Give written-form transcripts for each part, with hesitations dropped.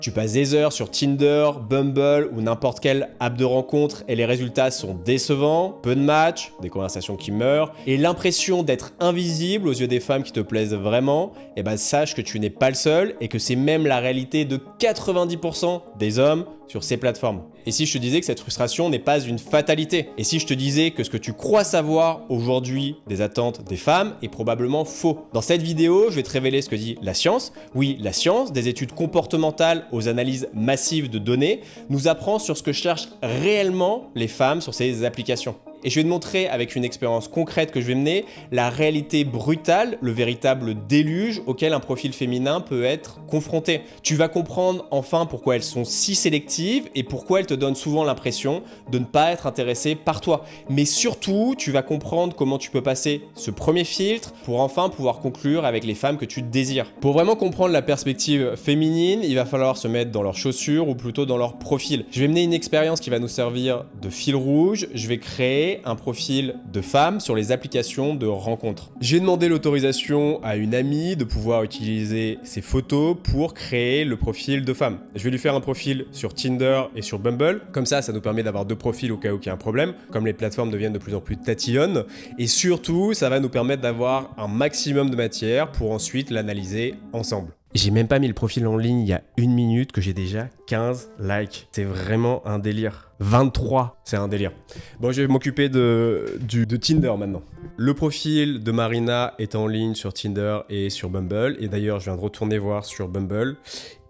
Tu passes des heures sur Tinder, Bumble ou n'importe quelle app de rencontre et les résultats sont décevants, peu de matchs, des conversations qui meurent, et l'impression d'être invisible aux yeux des femmes qui te plaisent vraiment, et ben sache que tu n'es pas le seul et que c'est même la réalité de 90% des hommes sur ces plateformes. Et si je te disais que cette frustration n'est pas une fatalité? Et si je te disais que ce que tu crois savoir aujourd'hui des attentes des femmes est probablement faux? Dans cette vidéo, je vais te révéler ce que dit la science. Oui, la science, des études comportementales aux analyses massives de données, nous apprend sur ce que cherchent réellement les femmes sur ces applications. Et je vais te montrer avec une expérience concrète que je vais mener la réalité brutale, le véritable déluge auquel un profil féminin peut être confronté. Tu vas comprendre enfin pourquoi elles sont si sélectives et pourquoi elles te donnent souvent l'impression de ne pas être intéressées par toi. Mais surtout, tu vas comprendre comment tu peux passer ce premier filtre pour enfin pouvoir conclure avec les femmes que tu désires. Pour vraiment comprendre la perspective féminine, il va falloir se mettre dans leurs chaussures ou plutôt dans leur profil. Je vais mener une expérience qui va nous servir de fil rouge. Je vais créer un profil de femme sur les applications de rencontres. J'ai demandé l'autorisation à une amie de pouvoir utiliser ses photos pour créer le profil de femme. Je vais lui faire un profil sur Tinder et sur Bumble. Comme ça nous permet d'avoir deux profils au cas où il y a un problème, comme les plateformes deviennent de plus en plus tatillonnes. Et surtout, ça va nous permettre d'avoir un maximum de matière pour ensuite l'analyser ensemble. J'ai même pas mis le profil en ligne il y a 1 minute que j'ai déjà 15 likes. C'est vraiment un délire. 23, c'est un délire. Bon, je vais m'occuper de Tinder maintenant. Le profil de Marina est en ligne sur Tinder et sur Bumble. Et d'ailleurs, je viens de retourner voir sur Bumble.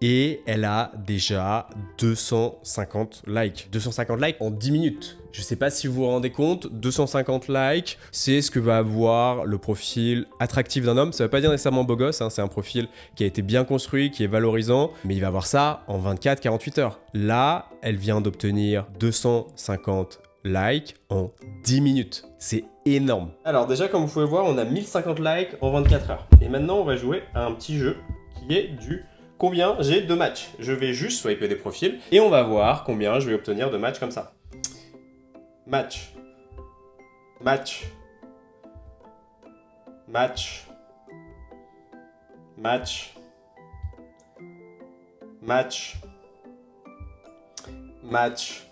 Et elle a déjà 250 likes. 250 likes en 10 minutes. Je sais pas si vous vous rendez compte, 250 likes, c'est ce que va avoir le profil attractif d'un homme. Ça veut pas dire nécessairement beau gosse, hein, c'est un profil qui a été bien construit, qui est valorisant, mais il va avoir ça en 24-48 heures. Là, elle vient d'obtenir 250 likes en 10 minutes. C'est énorme. Alors déjà, comme vous pouvez voir, on a 1050 likes en 24 heures. Et maintenant, on va jouer à un petit jeu qui est du combien j'ai de matchs. Je vais juste swiper des profils et on va voir combien je vais obtenir de matchs comme ça. Match, match, match, match, match, match,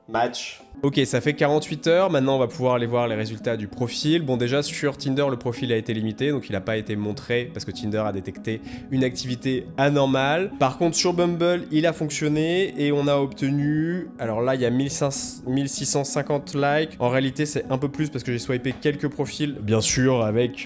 match. Ok, ça fait 48 heures, maintenant on va pouvoir aller voir les résultats du profil. Bon, déjà sur Tinder, le profil a été limité, donc il n'a pas été montré parce que Tinder a détecté une activité anormale. Par contre, sur Bumble, il a fonctionné et on a obtenu... Alors là, il y a 1650 likes. En réalité, c'est un peu plus parce que j'ai swipé quelques profils, bien sûr, avec...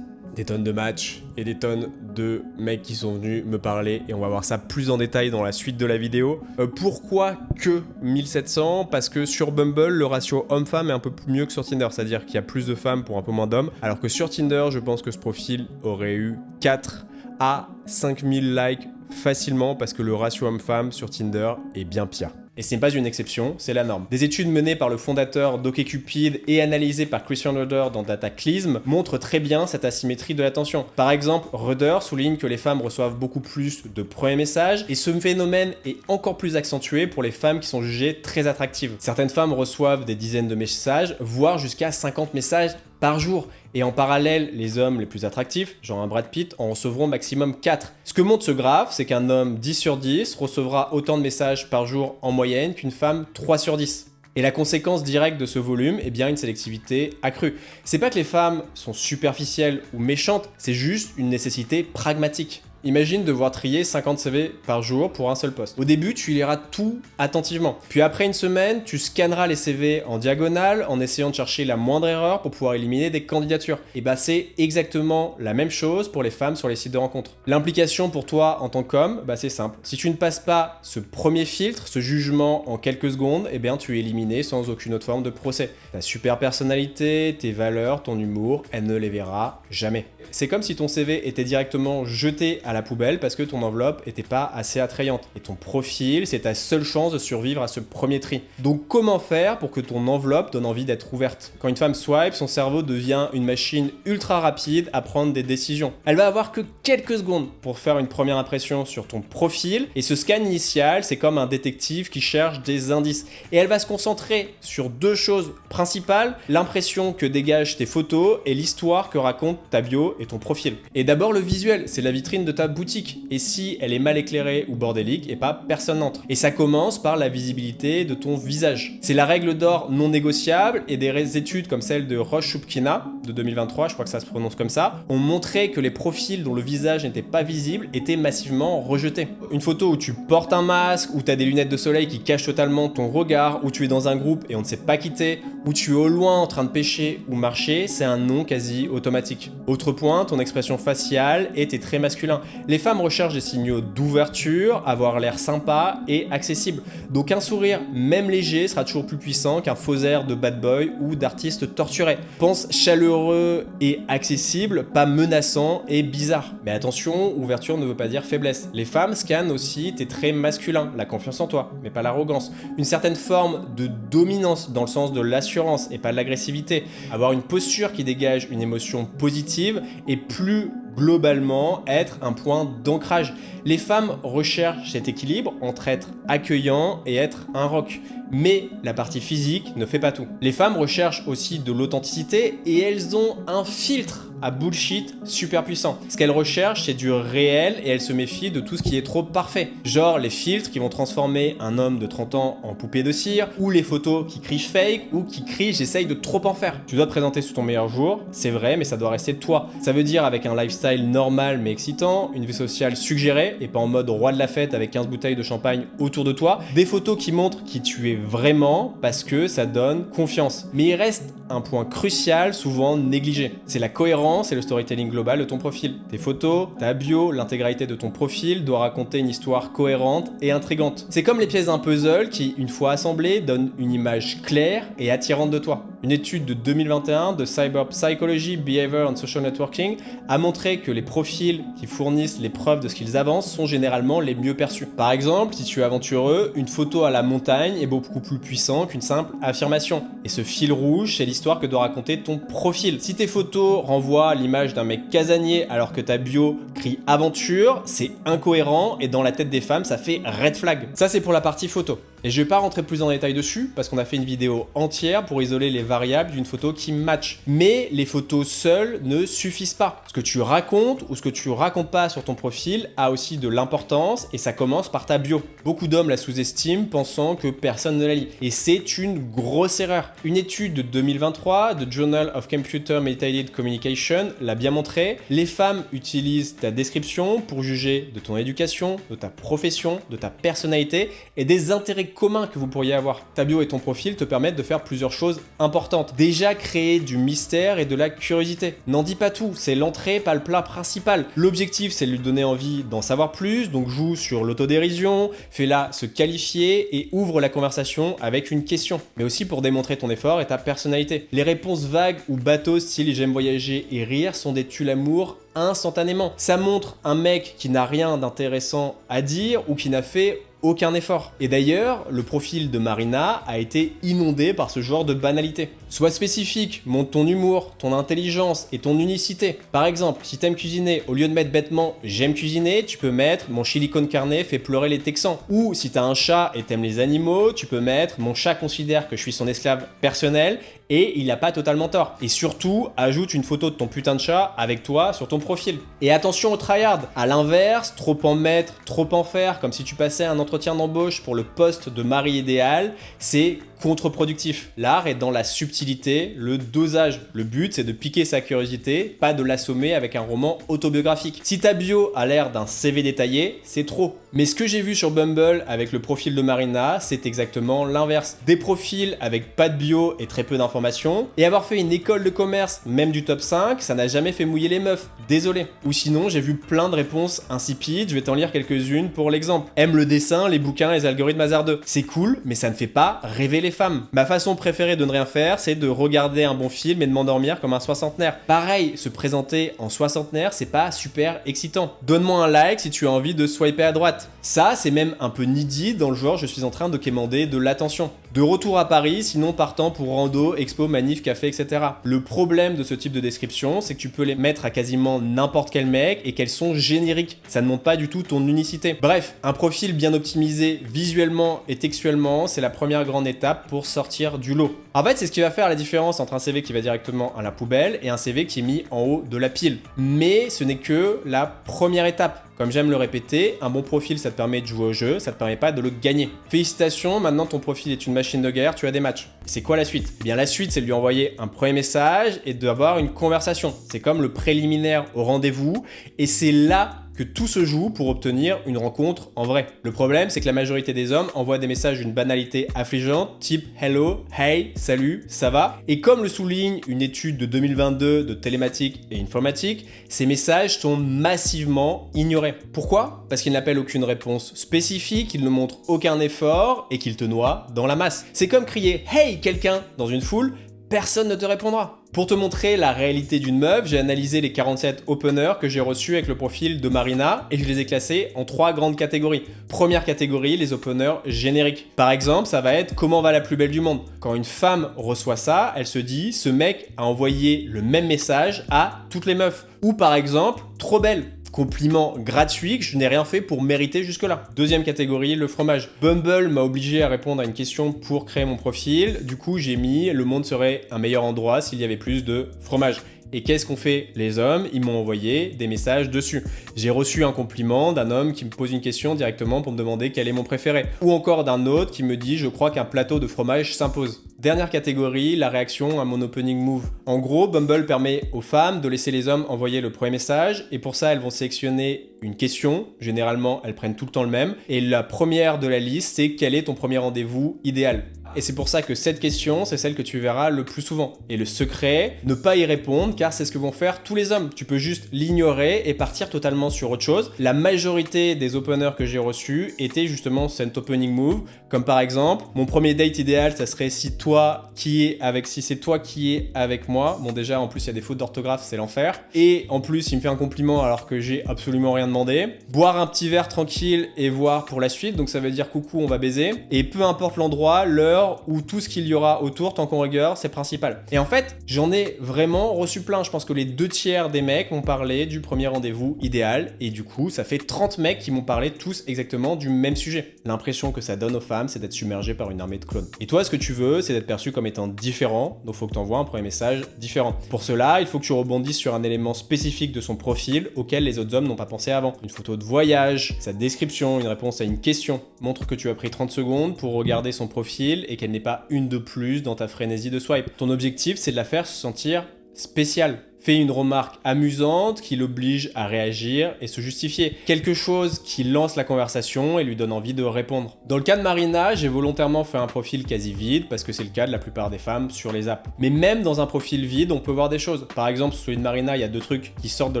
des tonnes de matchs et des tonnes de mecs qui sont venus me parler et on va voir ça plus en détail dans la suite de la vidéo. Pourquoi que 1700? Parce que sur Bumble, le ratio homme-femme est un peu mieux que sur Tinder, c'est-à-dire qu'il y a plus de femmes pour un peu moins d'hommes, alors que sur Tinder, je pense que ce profil aurait eu 4 à 5000 likes facilement parce que le ratio homme-femme sur Tinder est bien pire. Et ce n'est pas une exception, c'est la norme. Des études menées par le fondateur d'OkCupid et analysées par Christian Rudder dans Dataclysm montrent très bien cette asymétrie de l'attention. Par exemple, Rudder souligne que les femmes reçoivent beaucoup plus de premiers messages et ce phénomène est encore plus accentué pour les femmes qui sont jugées très attractives. Certaines femmes reçoivent des dizaines de messages, voire jusqu'à 50 messages par jour. Et en parallèle, les hommes les plus attractifs, genre un Brad Pitt, en recevront maximum 4. Ce que montre ce graphe, c'est qu'un homme 10 sur 10 recevra autant de messages par jour en moyenne qu'une femme 3 sur 10. Et la conséquence directe de ce volume est bien une sélectivité accrue. C'est pas que les femmes sont superficielles ou méchantes, c'est juste une nécessité pragmatique. Imagine devoir trier 50 CV par jour pour un seul poste. Au début, tu liras tout attentivement. Puis après une semaine, tu scanneras les CV en diagonale en essayant de chercher la moindre erreur pour pouvoir éliminer des candidatures. Et bah c'est exactement la même chose pour les femmes sur les sites de rencontres. L'implication pour toi en tant qu'homme, bah c'est simple. Si tu ne passes pas ce premier filtre, ce jugement en quelques secondes, eh bien tu es éliminé sans aucune autre forme de procès. Ta super personnalité, tes valeurs, ton humour, elle ne les verra jamais. C'est comme si ton CV était directement jeté à la la poubelle parce que ton enveloppe était pas assez attrayante. Et ton profil, c'est ta seule chance de survivre à ce premier tri. Donc comment faire pour que ton enveloppe donne envie d'être ouverte? Quand une femme swipe, son cerveau devient une machine ultra rapide à prendre des décisions. Elle va avoir que quelques secondes pour faire une première impression sur ton profil, et ce scan initial, c'est comme un détective qui cherche des indices. Et elle va se concentrer sur deux choses principales, l'impression que dégagent tes photos et l'histoire que raconte ta bio et ton profil. Et d'abord le visuel, c'est la vitrine de ta boutique. Et si elle est mal éclairée ou bordélique, et pas personne n'entre. Et ça commence par la visibilité de ton visage. C'est la règle d'or non négociable, et des études comme celle de Roche-Shupkina de 2023, je crois que ça se prononce comme ça, ont montré que les profils dont le visage n'était pas visible étaient massivement rejetés. Une photo où tu portes un masque, où tu as des lunettes de soleil qui cachent totalement ton regard, où tu es dans un groupe et on ne sait pas quitter, où tu es au loin en train de pêcher ou marcher, c'est un non quasi automatique. Autre point, ton expression faciale est très masculin. Les femmes recherchent des signaux d'ouverture, avoir l'air sympa et accessible. Donc un sourire, même léger, sera toujours plus puissant qu'un faux air de bad boy ou d'artiste torturé. Pense chaleureux et accessible, pas menaçant et bizarre. Mais attention, ouverture ne veut pas dire faiblesse. Les femmes scannent aussi tes traits masculins, la confiance en toi, mais pas l'arrogance. Une certaine forme de dominance dans le sens de l'assurance et pas de l'agressivité. Avoir une posture qui dégage une émotion positive et plus globalement être un point d'ancrage. Les femmes recherchent cet équilibre entre être accueillant et être un rock. Mais la partie physique ne fait pas tout. Les femmes recherchent aussi de l'authenticité et elles ont un filtre à bullshit super puissant. Ce qu'elles recherchent, c'est du réel et elles se méfient de tout ce qui est trop parfait. Genre les filtres qui vont transformer un homme de 30 ans en poupée de cire, ou les photos qui crient fake ou qui crient j'essaye de trop en faire. Tu dois te présenter sous ton meilleur jour, c'est vrai, mais ça doit rester de toi. Ça veut dire avec un lifestyle normal mais excitant, une vie sociale suggérée et pas en mode roi de la fête avec 15 bouteilles de champagne autour de toi, des photos qui montrent qui tu es vraiment parce que ça donne confiance. Mais il reste un point crucial, souvent négligé. C'est la cohérence et le storytelling global de ton profil. Tes photos, ta bio, l'intégralité de ton profil doit raconter une histoire cohérente et intrigante. C'est comme les pièces d'un puzzle qui, une fois assemblées, donnent une image claire et attirante de toi. Une étude de 2021 de Cyber Psychology, Behavior and Social Networking a montré que les profils qui fournissent les preuves de ce qu'ils avancent sont généralement les mieux perçus. Par exemple, si tu es aventureux, une photo à la montagne est beaucoup plus puissant qu'une simple affirmation. Et ce fil rouge, c'est l'histoire que doit raconter ton profil. Si tes photos renvoient l'image d'un mec casanier alors que ta bio crie aventure, c'est incohérent et dans la tête des femmes, ça fait red flag. Ça, c'est pour la partie photo. Et je vais pas rentrer plus en détail dessus parce qu'on a fait une vidéo entière pour isoler les variables d'une photo qui match. Mais les photos seules ne suffisent pas. Ce que tu racontes ou ce que tu racontes pas sur ton profil a aussi de l'importance et ça commence par ta bio. Beaucoup d'hommes la sous-estiment pensant que personne ne la lit. Et c'est une grosse erreur. Une étude de 2023 de Journal of Computer Mediated Communication l'a bien montré. Les femmes utilisent ta description pour juger de ton éducation, de ta profession, de ta personnalité et des intérêts communs que vous pourriez avoir. Ta bio et ton profil te permettent de faire plusieurs choses importantes. Déjà créer du mystère et de la curiosité. N'en dis pas tout, c'est l'entrée, pas le plat principal. L'objectif, c'est de lui donner envie d'en savoir plus, donc joue sur l'autodérision, fais-la se qualifier et ouvre la conversation avec une question. Mais aussi pour démontrer ton effort et ta personnalité. Les réponses vagues ou bateaux style j'aime voyager et rire sont des tue-l'amour instantanément. Ça montre un mec qui n'a rien d'intéressant à dire ou qui n'a fait aucun effort. Et d'ailleurs, le profil de Marina a été inondé par ce genre de banalité. Sois spécifique, montre ton humour, ton intelligence et ton unicité. Par exemple, si t'aimes cuisiner, au lieu de mettre bêtement « j'aime cuisiner », tu peux mettre « mon chili con carne fait pleurer les Texans ». Ou si t'as un chat et t'aimes les animaux, tu peux mettre « mon chat considère que je suis son esclave personnel » et il n'a pas totalement tort. Et surtout, ajoute une photo de ton putain de chat avec toi sur ton profil. Et attention au tryhard. À l'inverse, trop en mettre, trop en faire, comme si tu passais un entretien d'embauche pour le poste de mari idéal, c'est contre-productif. L'art est dans la subtilité, le dosage. Le but, c'est de piquer sa curiosité, pas de l'assommer avec un roman autobiographique. Si ta bio a l'air d'un CV détaillé, c'est trop. Mais ce que j'ai vu sur Bumble avec le profil de Marina, c'est exactement l'inverse. Des profils avec pas de bio et très peu d'informations. Et avoir fait une école de commerce, même du top 5, ça n'a jamais fait mouiller les meufs. Désolé. Ou sinon, j'ai vu plein de réponses insipides, je vais t'en lire quelques-unes pour l'exemple. Aime le dessin, les bouquins, les algorithmes hasardeux. C'est cool, mais ça ne fait pas rêver les les femmes. Ma façon préférée de ne rien faire, c'est de regarder un bon film et de m'endormir comme un soixantenaire. Pareil, se présenter en soixantenaire, c'est pas super excitant. Donne-moi un like si tu as envie de swiper à droite. Ça, c'est même un peu needy dans le genre je suis en train de quémander de l'attention. De retour à Paris, sinon partant pour rando, expo, manif, café, etc. Le problème de ce type de description, c'est que tu peux les mettre à quasiment n'importe quel mec et qu'elles sont génériques. Ça ne montre pas du tout ton unicité. Bref, un profil bien optimisé visuellement et textuellement, c'est la première grande étape pour sortir du lot. En fait, c'est ce qui va faire la différence entre un CV qui va directement à la poubelle et un CV qui est mis en haut de la pile. Mais ce n'est que la première étape. Comme j'aime le répéter, un bon profil, ça te permet de jouer au jeu, ça te permet pas de le gagner. Félicitations, maintenant ton profil est une machine de guerre, tu as des matchs. C'est quoi la suite? Eh bien la suite, c'est de lui envoyer un premier message et d'avoir une conversation. C'est comme le préliminaire au rendez-vous et c'est là que tout se joue pour obtenir une rencontre en vrai. Le problème, c'est que la majorité des hommes envoient des messages d'une banalité affligeante, type « Hello »,« Hey »,« Salut »,« Ça va ?» Et comme le souligne une étude de 2022 de télématique et informatique, ces messages sont massivement ignorés. Pourquoi? Parce qu'ils n'appellent aucune réponse spécifique, ils ne montrent aucun effort et qu'ils te noient dans la masse. C'est comme crier « Hey !» quelqu'un dans une foule, personne ne te répondra. Pour te montrer la réalité d'une meuf, j'ai analysé les 47 openers que j'ai reçus avec le profil de Marina et je les ai classés en 3 grandes catégories. Première catégorie, les openers génériques. Par exemple, ça va être comment va la plus belle du monde. Quand une femme reçoit ça, elle se dit ce mec a envoyé le même message à toutes les meufs. Ou par exemple, trop belle. Compliment gratuit que je n'ai rien fait pour mériter jusque-là. Deuxième catégorie, le fromage. Bumble m'a obligé à répondre à une question pour créer mon profil. Du coup, j'ai mis « Le monde serait un meilleur endroit s'il y avait plus de fromage ». Et qu'est-ce qu'ont fait les hommes? Ils m'ont envoyé des messages dessus. J'ai reçu un compliment d'un homme qui me pose une question directement pour me demander quel est mon préféré. Ou encore d'un autre qui me dit « Je crois qu'un plateau de fromage s'impose ». Dernière catégorie, la réaction à mon opening move. En gros, Bumble permet aux femmes de laisser les hommes envoyer le premier message et pour ça, elles vont sélectionner une question. Généralement, elles prennent tout le temps le même. Et la première de la liste, c'est quel est ton premier rendez-vous idéal? Et c'est pour ça que cette question, c'est celle que tu verras le plus souvent. Et le secret, ne pas y répondre car c'est ce que vont faire tous les hommes. Tu peux juste l'ignorer et partir totalement sur autre chose. La majorité des openers que j'ai reçus étaient justement cet opening move. Comme par exemple, mon premier date idéal, ça serait si c'est toi qui es avec moi. Bon déjà, en plus, il y a des fautes d'orthographe, c'est l'enfer. Et en plus, il me fait un compliment alors que j'ai absolument rien demandé. Boire un petit verre tranquille et voir pour la suite. Donc ça veut dire coucou, on va baiser. Et peu importe l'endroit, l'heure, ou tout ce qu'il y aura autour, tant qu'on rigueur, c'est principal. Et en fait, j'en ai vraiment reçu plein. Je pense que les 2/3 des mecs m'ont parlé du premier rendez-vous idéal. Et du coup, ça fait 30 mecs qui m'ont parlé tous exactement du même sujet. L'impression que ça donne aux femmes, c'est d'être submergé par une armée de clones. Et toi, ce que tu veux, c'est d'être perçu comme étant différent. Donc, il faut que tu envoies un premier message différent. Pour cela, il faut que tu rebondisses sur un élément spécifique de son profil auquel les autres hommes n'ont pas pensé avant. Une photo de voyage, sa description, une réponse à une question. Montre que tu as pris 30 secondes pour regarder son profil et qu'elle n'est pas une de plus dans ta frénésie de swipe. Ton objectif, c'est de la faire se sentir spéciale. Fais une remarque amusante qui l'oblige à réagir et se justifier. Quelque chose qui lance la conversation et lui donne envie de répondre. Dans le cas de Marina, j'ai volontairement fait un profil quasi vide parce que c'est le cas de la plupart des femmes sur les apps. Mais même dans un profil vide, on peut voir des choses. Par exemple, sur celui de Marina, il y a 2 trucs qui sortent de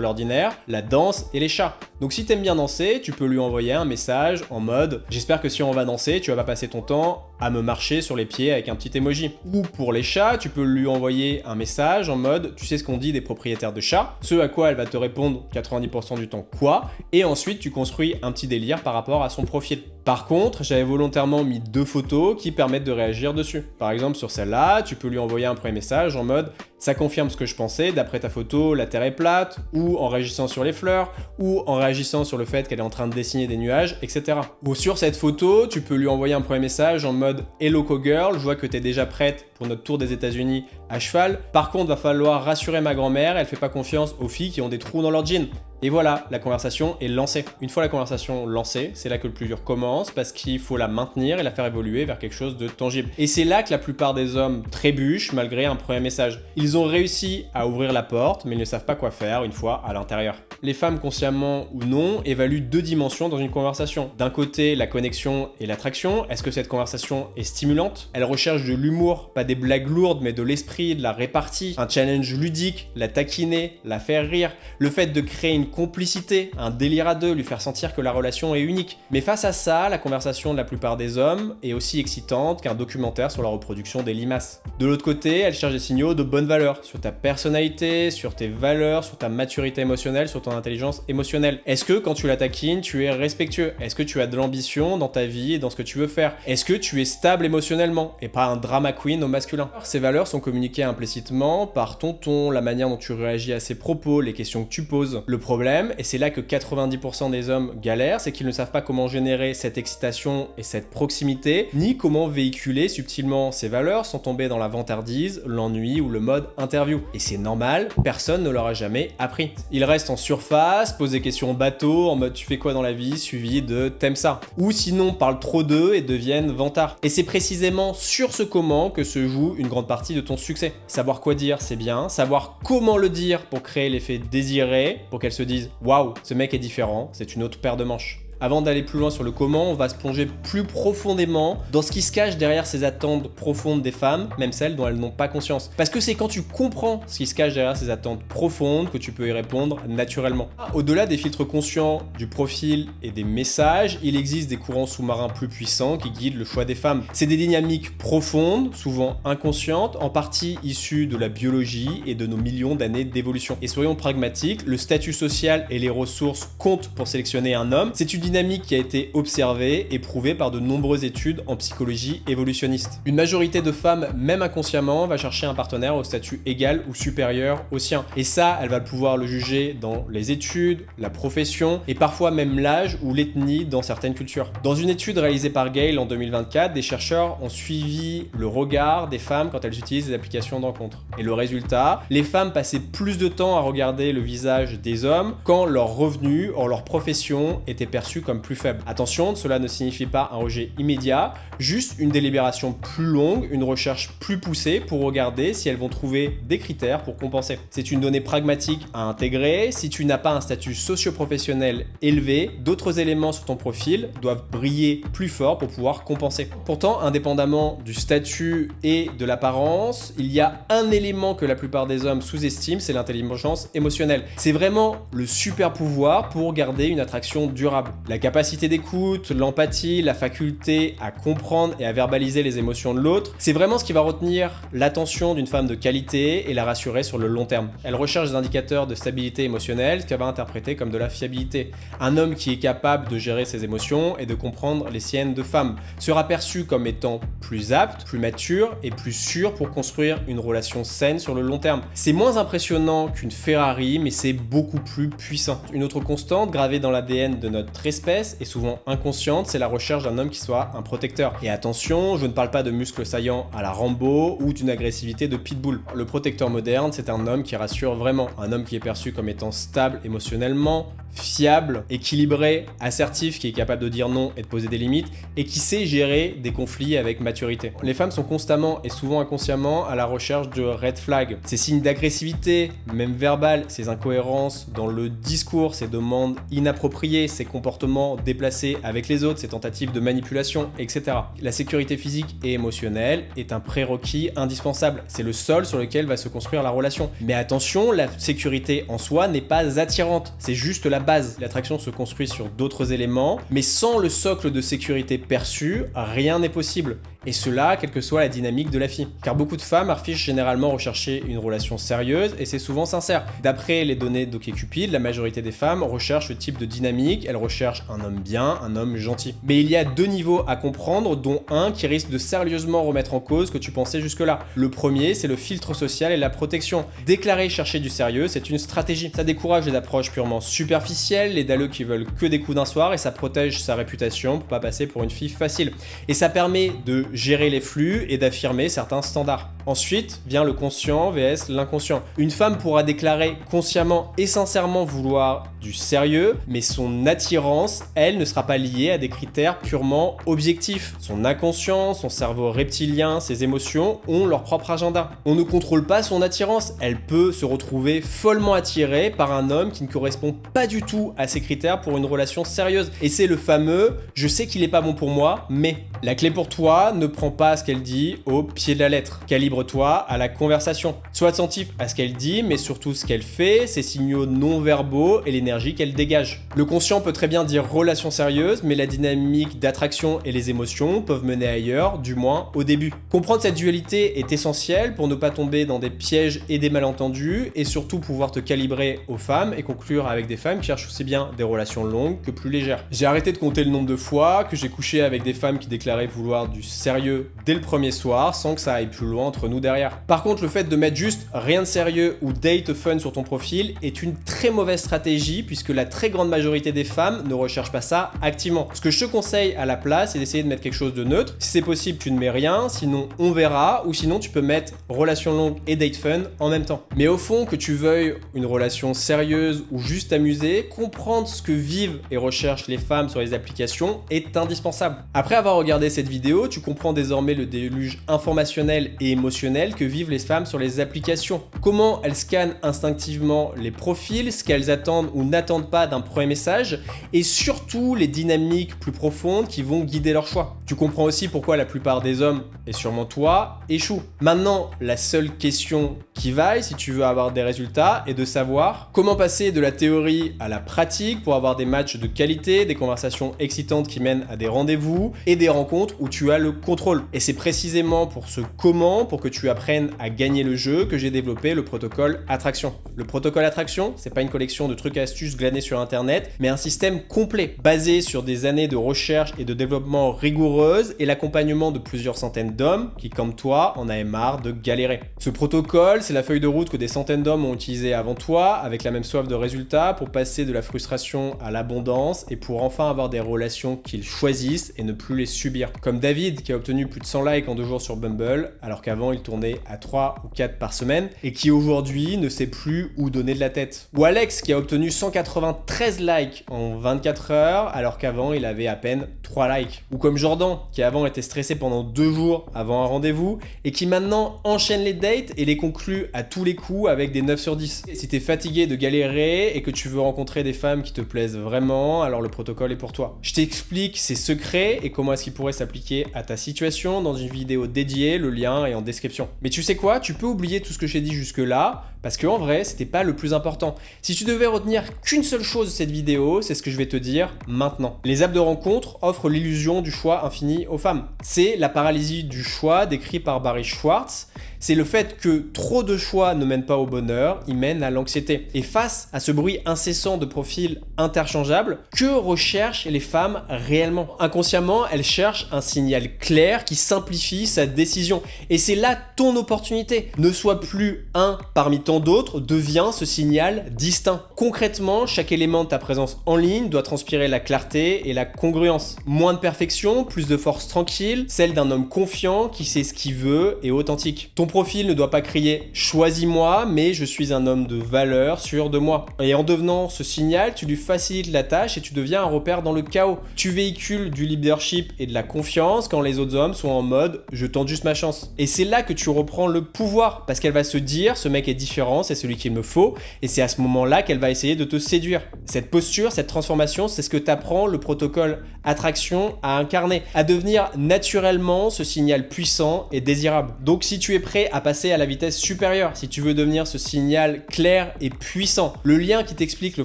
l'ordinaire, la danse et les chats. Donc si t'aimes bien danser, tu peux lui envoyer un message en mode « J'espère que si on va danser, tu vas pas passer ton temps à me marcher sur les pieds avec un petit emoji. » Ou pour les chats, tu peux lui envoyer un message en mode « Tu sais ce qu'on dit des propriétaires de chats ?» Ce à quoi elle va te répondre 90% du temps « Quoi ?» Et ensuite, tu construis un petit délire par rapport à son profil. Par contre, j'avais volontairement mis 2 photos qui permettent de réagir dessus. Par exemple, sur celle-là, tu peux lui envoyer un premier message en mode « Ça confirme ce que je pensais, d'après ta photo, la Terre est plate » ou en réagissant sur les fleurs, ou en réagissant sur le fait qu'elle est en train de dessiner des nuages, etc. Ou sur cette photo, tu peux lui envoyer un premier message en mode « Hello co-girl, je vois que t'es déjà prête pour notre tour des États-Unis à cheval. Par contre, va falloir rassurer ma grand-mère, elle fait pas confiance aux filles qui ont des trous dans leurs jeans. » Et voilà, la conversation est lancée. Une fois la conversation lancée, c'est là que le plus dur commence parce qu'il faut la maintenir et la faire évoluer vers quelque chose de tangible. Et c'est là que la plupart des hommes trébuchent malgré un premier message. Ils ont réussi à ouvrir la porte, mais ils ne savent pas quoi faire une fois à l'intérieur. Les femmes, consciemment ou non, évaluent deux dimensions dans une conversation. D'un côté, la connexion et l'attraction. Est-ce que cette conversation est stimulante? Elles recherchent de l'humour, pas des blagues lourdes, mais de l'esprit, de la répartie, un challenge ludique, la taquiner, la faire rire, le fait de créer une complicité, un délire à deux, lui faire sentir que la relation est unique. Mais face à ça, la conversation de la plupart des hommes est aussi excitante qu'un documentaire sur la reproduction des limaces. De l'autre côté, elles cherchent des signaux de bonne valeur, sur ta personnalité, sur tes valeurs, sur ta maturité émotionnelle, sur ton intelligence émotionnelle. Est-ce que quand tu la taquines, tu es respectueux? Est-ce que tu as de l'ambition dans ta vie et dans ce que tu veux faire? Est-ce que tu es stable émotionnellement et pas un drama queen au masculin? Ces valeurs sont communiquées implicitement par ton ton, la manière dont tu réagis à ses propos, les questions que tu poses. Le problème, et c'est là que 90% des hommes galèrent, c'est qu'ils ne savent pas comment générer cette excitation et cette proximité, ni comment véhiculer subtilement ces valeurs sans tomber dans la vantardise, l'ennui ou le mode interview. Et c'est normal, personne ne leur a jamais appris. Ils restent en surface, posent des questions bateau, en mode tu fais quoi dans la vie, suivi de t'aimes ça. Ou sinon parlent trop d'eux et deviennent vantards. Et c'est précisément sur ce comment que se joue une grande partie de ton succès. Savoir quoi dire, c'est bien. Savoir comment le dire pour créer l'effet désiré, pour qu'elles se disent « Waouh, ce mec est différent, c'est une autre paire de manches ». Avant d'aller plus loin sur le comment, on va se plonger plus profondément dans ce qui se cache derrière ces attentes profondes des femmes, même celles dont elles n'ont pas conscience. Parce que c'est quand tu comprends ce qui se cache derrière ces attentes profondes que tu peux y répondre naturellement. Au-delà des filtres conscients, du profil et des messages, il existe des courants sous-marins plus puissants qui guident le choix des femmes. C'est des dynamiques profondes, souvent inconscientes, en partie issues de la biologie et de nos millions d'années d'évolution. Et soyons pragmatiques, le statut social et les ressources comptent pour sélectionner un homme. C'est une dynamique qui a été observée et prouvée par de nombreuses études en psychologie évolutionniste. Une majorité de femmes, même inconsciemment, va chercher un partenaire au statut égal ou supérieur au sien. Et ça, elle va pouvoir le juger dans les études, la profession et parfois même l'âge ou l'ethnie dans certaines cultures. Dans une étude réalisée par Gale en 2024, des chercheurs ont suivi le regard des femmes quand elles utilisent les applications d'encontre. Et le résultat, les femmes passaient plus de temps à regarder le visage des hommes quand leurs revenus ou leur profession étaient perçus comme plus faible. Attention, cela ne signifie pas un rejet immédiat, juste une délibération plus longue, une recherche plus poussée pour regarder si elles vont trouver des critères pour compenser. C'est une donnée pragmatique à intégrer. Si tu n'as pas un statut socio-professionnel élevé, d'autres éléments sur ton profil doivent briller plus fort pour pouvoir compenser. Pourtant, indépendamment du statut et de l'apparence, il y a un élément que la plupart des hommes sous-estiment, c'est l'intelligence émotionnelle. C'est vraiment le super pouvoir pour garder une attraction durable. La capacité d'écoute, l'empathie, la faculté à comprendre et à verbaliser les émotions de l'autre, c'est vraiment ce qui va retenir l'attention d'une femme de qualité et la rassurer sur le long terme. Elle recherche des indicateurs de stabilité émotionnelle, ce qu'elle va interpréter comme de la fiabilité. Un homme qui est capable de gérer ses émotions et de comprendre les siennes de femme sera perçu comme étant plus apte, plus mature et plus sûr pour construire une relation saine sur le long terme. C'est moins impressionnant qu'une Ferrari, mais c'est beaucoup plus puissant. Une autre constante gravée dans l'ADN de notre espèce et souvent inconsciente, c'est la recherche d'un homme qui soit un protecteur. Et attention, je ne parle pas de muscles saillants à la Rambo ou d'une agressivité de pitbull. Le protecteur moderne, c'est un homme qui rassure vraiment, un homme qui est perçu comme étant stable émotionnellement, fiable, équilibré, assertif, qui est capable de dire non et de poser des limites, et qui sait gérer des conflits avec maturité. Les femmes sont constamment et souvent inconsciemment à la recherche de red flags. Ces signes d'agressivité, même verbales, ces incohérences dans le discours, ces demandes inappropriées, ces comportements déplacés avec les autres, ces tentatives de manipulation, etc. La sécurité physique et émotionnelle est un prérequis indispensable. C'est le sol sur lequel va se construire la relation. Mais attention, la sécurité en soi n'est pas attirante, c'est juste la base. L'attraction se construit sur d'autres éléments, mais sans le socle de sécurité perçu, rien n'est possible. Et cela, quelle que soit la dynamique de la fille. Car beaucoup de femmes affichent généralement rechercher une relation sérieuse et c'est souvent sincère. D'après les données d'OkCupid, la majorité des femmes recherchent ce type de dynamique, elles recherchent un homme bien, un homme gentil. Mais il y a deux niveaux à comprendre, dont un qui risque de sérieusement remettre en cause ce que tu pensais jusque-là. Le premier, c'est le filtre social et la protection. Déclarer chercher du sérieux, c'est une stratégie. Ça décourage les approches purement superficielles, les dalleux qui veulent que des coups d'un soir, et ça protège sa réputation pour pas passer pour une fille facile. Et ça permet de gérer les flux et d'affirmer certains standards. Ensuite vient le conscient vs l'inconscient. Une femme pourra déclarer consciemment et sincèrement vouloir du sérieux, mais son attirance, elle, ne sera pas liée à des critères purement objectifs. Son inconscient, son cerveau reptilien, ses émotions ont leur propre agenda. On ne contrôle pas son attirance, elle peut se retrouver follement attirée par un homme qui ne correspond pas du tout à ses critères pour une relation sérieuse. Et c'est le fameux « je sais qu'il est pas bon pour moi, mais ». La clé pour toi, ne prends pas ce qu'elle dit au pied de la lettre. Calibre-toi à la conversation. Sois attentif à ce qu'elle dit, mais surtout ce qu'elle fait, ses signaux non verbaux et l'énergie qu'elle dégage. Le conscient peut très bien dire relation sérieuse, mais la dynamique d'attraction et les émotions peuvent mener ailleurs, du moins au début. Comprendre cette dualité est essentiel pour ne pas tomber dans des pièges et des malentendus, et surtout pouvoir te calibrer aux femmes et conclure avec des femmes qui cherchent aussi bien des relations longues que plus légères. J'ai arrêté de compter le nombre de fois que j'ai couché avec des femmes qui déclaraient vouloir du sérieux dès le premier soir sans que ça aille plus loin entre nous derrière. Par contre, le fait de mettre juste rien de sérieux ou date fun sur ton profil est une très mauvaise stratégie puisque la très grande majorité des femmes ne recherchent pas ça activement. Ce que je te conseille à la place, c'est d'essayer de mettre quelque chose de neutre. Si c'est possible, tu ne mets rien, sinon on verra, ou sinon tu peux mettre relation longue et date fun en même temps. Mais au fond, que tu veuilles une relation sérieuse ou juste t'amuser, comprendre ce que vivent et recherchent les femmes sur les applications est indispensable. Après avoir regardé cette vidéo, tu comprends désormais le déluge informationnel et émotionnel que vivent les femmes sur les applications. Comment elles scannent instinctivement les profils, ce qu'elles attendent ou n'attendent pas d'un premier message, et surtout les dynamiques plus profondes qui vont guider leur choix. Tu comprends aussi pourquoi la plupart des hommes, et sûrement toi, échouent. Maintenant, la seule question qui vaille, si tu veux avoir des résultats, est de savoir comment passer de la théorie à la pratique pour avoir des matchs de qualité, des conversations excitantes qui mènent à des rendez-vous et des rencontres où tu as le contrôle. Et c'est précisément pour ce comment, pour que tu apprennes à gagner le jeu, que j'ai développé le protocole Attraction. Le protocole Attraction, c'est pas une collection de trucs et astuces glanés sur internet, mais un système complet, basé sur des années de recherche et de développement rigoureuse et l'accompagnement de plusieurs centaines d'hommes qui, comme toi, en avaient marre de galérer. Ce protocole, c'est la feuille de route que des centaines d'hommes ont utilisée avant toi, avec la même soif de résultats, pour passer de la frustration à l'abondance et pour enfin avoir des relations qu'ils choisissent et ne plus les subir. Comme David qui a obtenu plus de 100 likes en 2 jours sur Bumble alors qu'avant il tournait à 3 ou 4 par semaine et qui aujourd'hui ne sait plus où donner de la tête. Ou Alex qui a obtenu 193 likes en 24 heures alors qu'avant il avait à peine 3 likes. Ou comme Jordan qui avant était stressé pendant 2 jours avant un rendez-vous et qui maintenant enchaîne les dates et les conclut à tous les coups avec des 9 sur 10. Et si t'es fatigué de galérer et que tu veux rencontrer des femmes qui te plaisent vraiment, alors le protocole est pour toi. Je t'explique ses secrets et comment est-ce qu'il pourrait s'appliquer à ta situation dans une vidéo dédiée, le lien est en description. Mais tu sais quoi, tu peux oublier tout ce que j'ai dit jusque là, parce qu'en vrai, c'était pas le plus important. Si tu devais retenir qu'une seule chose de cette vidéo, c'est ce que je vais te dire maintenant. Les apps de rencontre offrent l'illusion du choix infini aux femmes. C'est la paralysie du choix décrit par Barry Schwartz. C'est le fait que trop de choix ne mènent pas au bonheur, ils mènent à l'anxiété. Et face à ce bruit incessant de profils interchangeables, que recherchent les femmes réellement? Inconsciemment, elles cherchent un signal clair qui simplifie sa décision. Et c'est là ton opportunité. Ne sois plus un parmi tant d'autres, deviens ce signal distinct. Concrètement, chaque élément de ta présence en ligne doit transpirer la clarté et la congruence. Moins de perfection, plus de force tranquille, celle d'un homme confiant qui sait ce qu'il veut et authentique. Ton profil ne doit pas crier « choisis-moi », mais « je suis un homme de valeur, sûr de moi ». Et en devenant ce signal, tu lui facilites la tâche et tu deviens un repère dans le chaos. Tu véhicules du leadership et de la confiance quand les autres hommes sont en mode « je tente juste ma chance ». Et c'est là que tu reprends le pouvoir, parce qu'elle va se dire « ce mec est différent, c'est celui qu'il me faut », et c'est à ce moment-là qu'elle va essayer de te séduire. Cette posture, cette transformation, c'est ce que t'apprend le protocole Attraction à incarner, à devenir naturellement ce signal puissant et désirable. Donc si tu es prêt à passer à la vitesse supérieure, si tu veux devenir ce signal clair et puissant, le lien qui t'explique le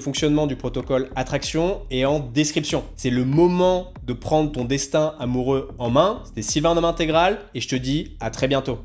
fonctionnement du protocole Attraction est en description. C'est le moment de prendre ton destin amoureux en main. C'était Sylvain d'Homme Intégral et je te dis à très bientôt.